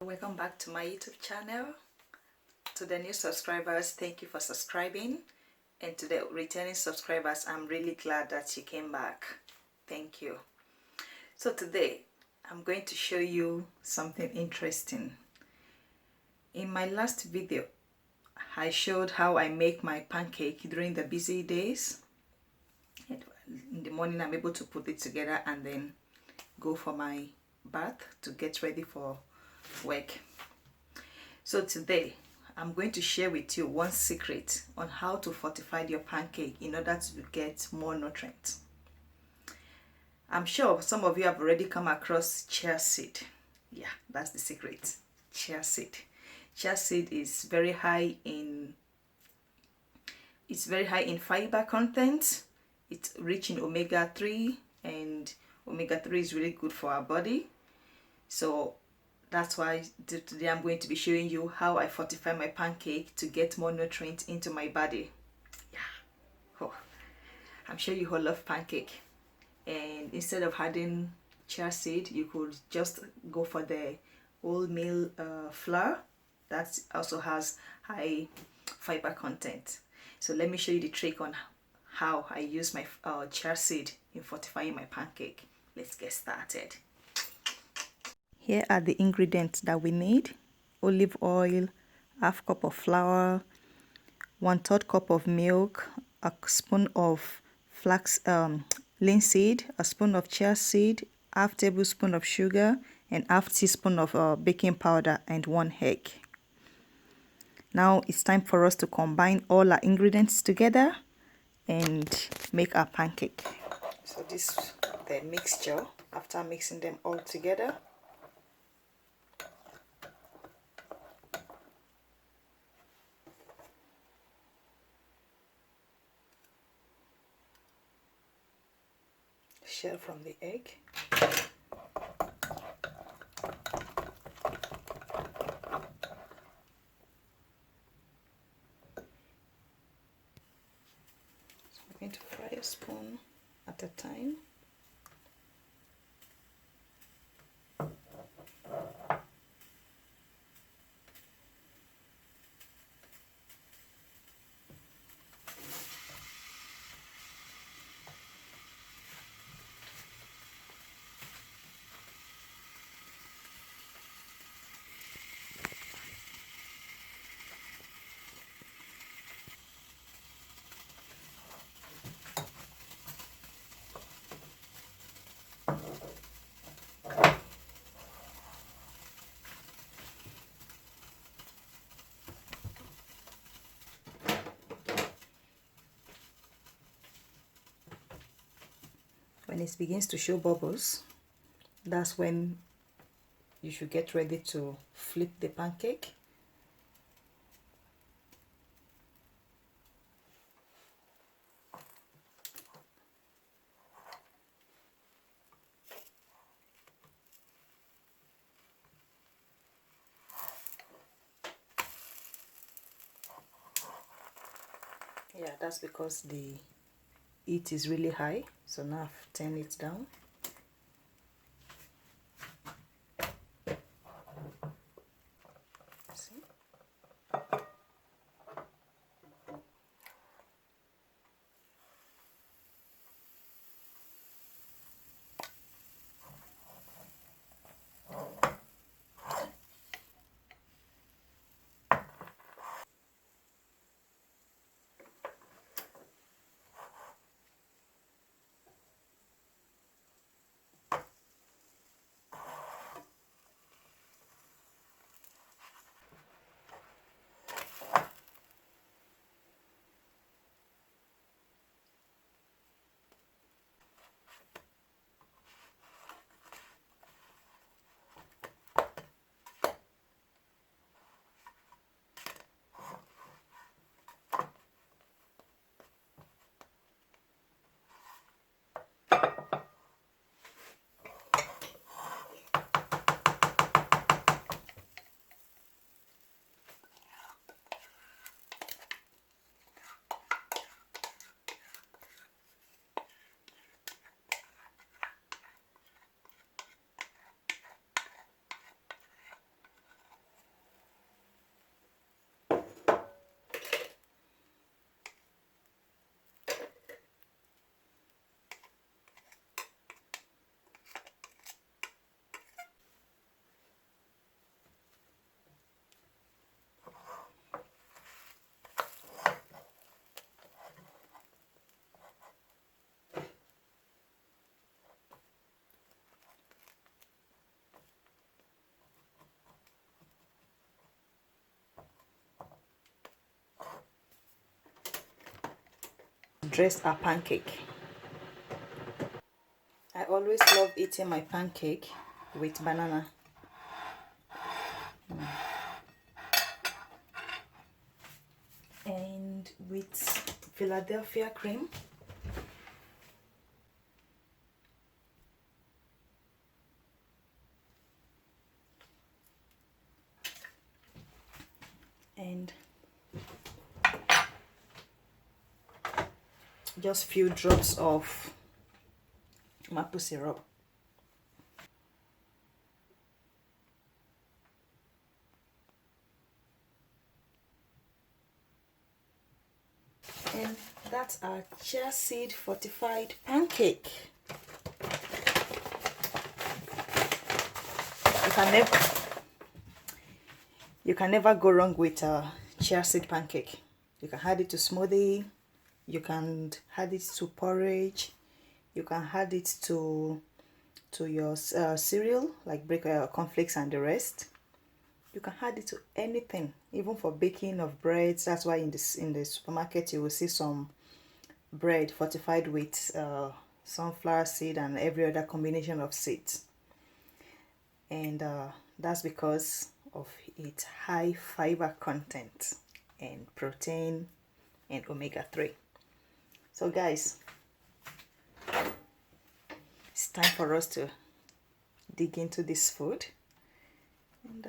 Welcome back to my YouTube channel. To the new subscribers, thank you for subscribing, and to the returning subscribers, I'm really glad that you came back. Thank you. So today I'm going to show you something interesting. In my last video I showed how I make my pancake during the busy days. In the morning I'm able to put it together and then go for my bath to get ready for work. So today I'm going to share with you one secret on how to fortify your pancake in order to get more nutrients. I'm sure some of you have already come across chia seed. Yeah, that's the secret. Chia seed. Chia seed is very high in fiber content. It's rich in omega-3, and omega-3 is really good for our body. So that's why today I'm going to be showing you how I fortify my pancake to get more nutrients into my body. Yeah. Oh, I'm sure you all love pancake. And instead of adding chia seed, you could just go for the wholemeal flour that also has high fiber content. So let me show you the trick on how I use my chia seed in fortifying my pancake. Let's get started. Here are the ingredients that we need: olive oil, half cup of flour, 1/3 cup of milk, a spoon of linseed, a spoon of chia seed, half tablespoon of sugar, and half teaspoon of baking powder, and 1 egg. Now it's time for us to combine all our ingredients together and make our pancake. So this is the mixture after mixing them all together. Shell from the egg. So I'm going to fry a spoon at a time. When it begins to show bubbles, that's when you should get ready to flip the pancake. Yeah, that's because the heat is really high. So now I've turned it down. See? dress a pancake. I always love eating my pancake with banana. And with Philadelphia cream. And just few drops of maple syrup. And that's our chia seed fortified pancake. You can never go wrong with a chia seed pancake. You can add it to smoothie, you can add it to porridge, you can add it to your cereal like cornflakes and the rest. You can add it to anything, even for baking of breads. That's why in the supermarket you will see some bread fortified with sunflower seed and every other combination of seeds. And that's because of its high fiber content and protein and omega-3. So guys, it's time for us to dig into this food. And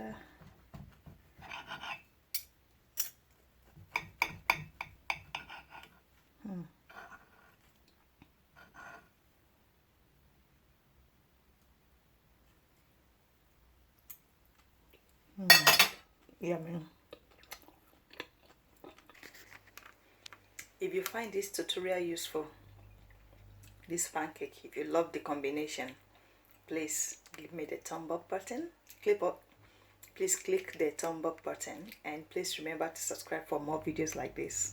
yummy. If you find this tutorial useful, this pancake, if you love the combination, please give me the thumb up button. Please click the thumb up button, and please remember to subscribe for more videos like this.